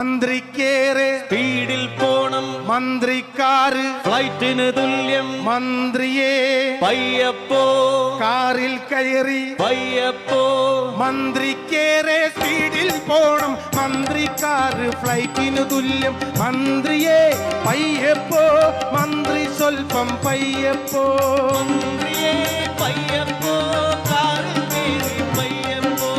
മന്ത്രിക്കേറെ സ്പീഡിൽ പോണം, മന്ത്രിക്കാറ് ഫ്ലൈറ്റിന് തുല്യം. മന്ത്രിയെ പയ്യപ്പോ കാറിൽ കയറി പയ്യപ്പോ, മന്ത്രിക്കേറെ സ്പീഡിൽ പോണം, മന്ത്രിക്കാറ് ഫ്ലൈറ്റിന് തുല്യം. മന്ത്രിയെ പയ്യപ്പോ, മന്ത്രി സ്വൽപ്പം പയ്യപ്പോ. മന്ത്രിയെ പയ്യപ്പോ, കാറിൽ കയറി പയ്യപ്പോ.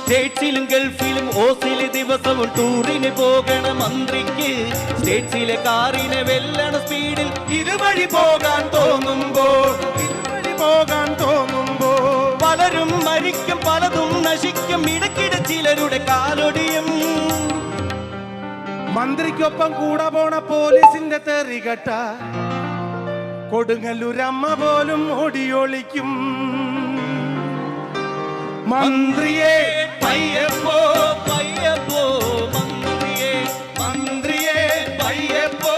സ്റ്റേറ്റ്സിലും ഗൾഫിലും ഓസില് ദിവസവും ടൂറിന് പോകണ മന്ത്രിക്ക് സ്റ്റേറ്റ്സിലെ കാറിനെ വെല്ലണ സ്പീഡിൽ ഇതുവഴി പോകാൻ തോന്നുമ്പോൾ, ഇതുവഴി പോകാൻ തോന്നുമ്പോൾ പലരും മരിക്കും, പലതും നശിക്കും, ഇടയ്ക്കിടെ ചിലരുടെ കാലൊടിയും. മന്ത്രിക്കൊപ്പം കൂടെ പോണ പോലീസിന്റെ തെറികെട്ട കൊടുങ്ങല്ലൂരമ്മ പോലും ഓടിയൊളിക്കും. മന്ത്രിയെ പയ്യപ്പോ പയ്യപ്പോ, മന്ത്രിയെ മന്ത്രിയെ പയ്യപ്പോ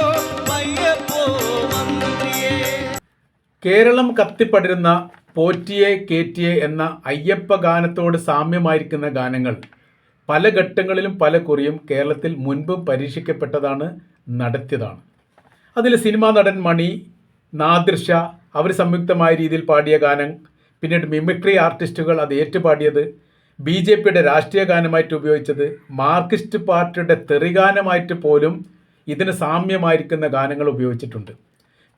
പയ്യപ്പോ, മന്ത്രിയെ. കേരളം കത്തിപ്പടരുന്ന പോറ്റിയെ കേറ്റിയെ എന്ന അയ്യപ്പ ഗാനത്തോട് സാമ്യമായിരിക്കുന്ന ഗാനങ്ങൾ പല ഘട്ടങ്ങളിലും പല കുറിയും കേരളത്തിൽ മുൻപും പരീക്ഷിക്കപ്പെട്ടതാണ്, നടത്തിയതാണ്. അതിൽ സിനിമാ നടൻ മണി, നാദിർ ഷാ അവർ സംയുക്തമായ രീതിയിൽ പാടിയ ഗാനം, പിന്നീട് മിമിക്രി ആർട്ടിസ്റ്റുകൾ അത് ഏറ്റുപാടിയത്, BJPയുടെ രാഷ്ട്രീയ ഗാനമായിട്ട് ഉപയോഗിച്ചത്, മാർക്സിസ്റ്റ് പാർട്ടിയുടെ തെറിഗാനമായിട്ട് പോലും ഇതിന് സാമ്യമായിരിക്കുന്ന ഗാനങ്ങൾ ഉപയോഗിച്ചിട്ടുണ്ട്.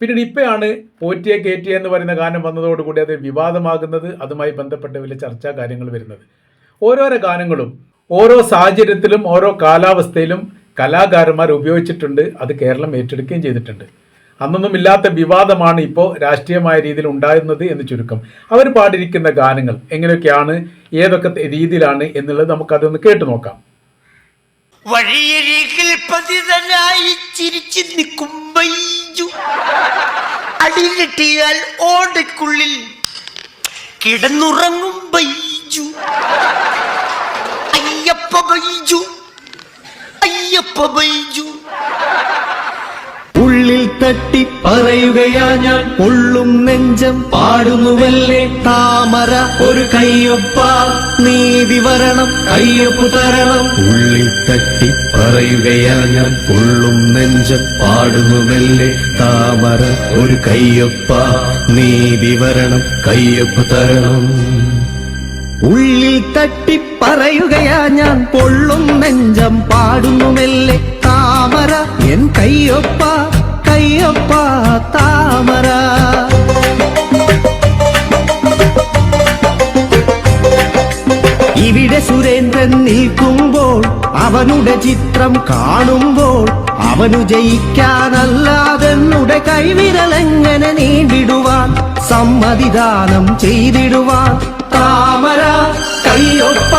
പിന്നീട് ഇപ്പോഴാണ് പോറ്റിയെ കേറ്റിയെ എന്ന് പറയുന്ന ഗാനം വന്നതോടുകൂടി അത് വിവാദമാകുന്നത്, അതുമായി ബന്ധപ്പെട്ട വലിയ ചർച്ചാ കാര്യങ്ങൾ വരുന്നത്. ഓരോരോ ഗാനങ്ങളും ഓരോ സാഹചര്യത്തിലും ഓരോ കാലാവസ്ഥയിലും കലാകാരന്മാർ ഉപയോഗിച്ചിട്ടുണ്ട്, അത് കേരളം ഏറ്റെടുക്കുകയും ചെയ്തിട്ടുണ്ട്. അന്നൊന്നും ഇല്ലാത്ത വിവാദമാണ് ഇപ്പോൾ രാഷ്ട്രീയമായ രീതിയിൽ ഉണ്ടായിരുന്നത് എന്ന് ചുരുക്കം. അവർ പാടിയിരിക്കുന്ന ഗാനങ്ങൾ എങ്ങനെയൊക്കെയാണ്, ഏതൊക്കെ രീതിയിലാണ് എന്നുള്ളത് നമുക്കതൊന്ന് കേട്ടു നോക്കാം. വഴിയരികിൽ പതിതനായി ചിരിച്ചു നിൽക്കും ബൈജു, അടിയിലെട്ടിയാൽ ഓടയ്ക്കുള്ളിൽ കിടന്നുറങ്ങും ബൈജു. അയ്യപ്പ ബൈജു, അയ്യപ്പ ബൈജു. ഉള്ളിൽ തട്ടി പറയുകയാ ഞാൻ, പൊള്ളും നെഞ്ചം പാടുന്നുവല്ലേ താമര. ഒരു കയ്യൊപ്പ നീതി വരണം, കയ്യൊപ്പ് തരണം. ഉള്ളിൽ തട്ടി പറയുകയാ ഞാൻ, പൊള്ളും നെഞ്ചം പാടുന്നുവല്ലേ താമര. ഒരു കയ്യൊപ്പ നീതി വരണം, കയ്യൊപ്പ് തരണം. ഉള്ളിൽ തട്ടി പറയുകയാ ഞാൻ, പൊള്ളും നെഞ്ചം പാടുന്നുമല്ലേ താമര. എൻ കയ്യൊപ്പ കയ്യൊപ്പ താമര. ഇവിടെ സുരേന്ദ്രൻ നിൽക്കുമ്പോൾ, അവനുടെ ചിത്രം കാണുമ്പോൾ, അവനു ജയിക്കാനല്ലാതെന്നുടെ കൈവിരലെങ്ങനെ നീണ്ടിടുവാൻ, സമ്മതിദാനം ചെയ്തിടുവാൻ താമര കയ്യൊപ്പ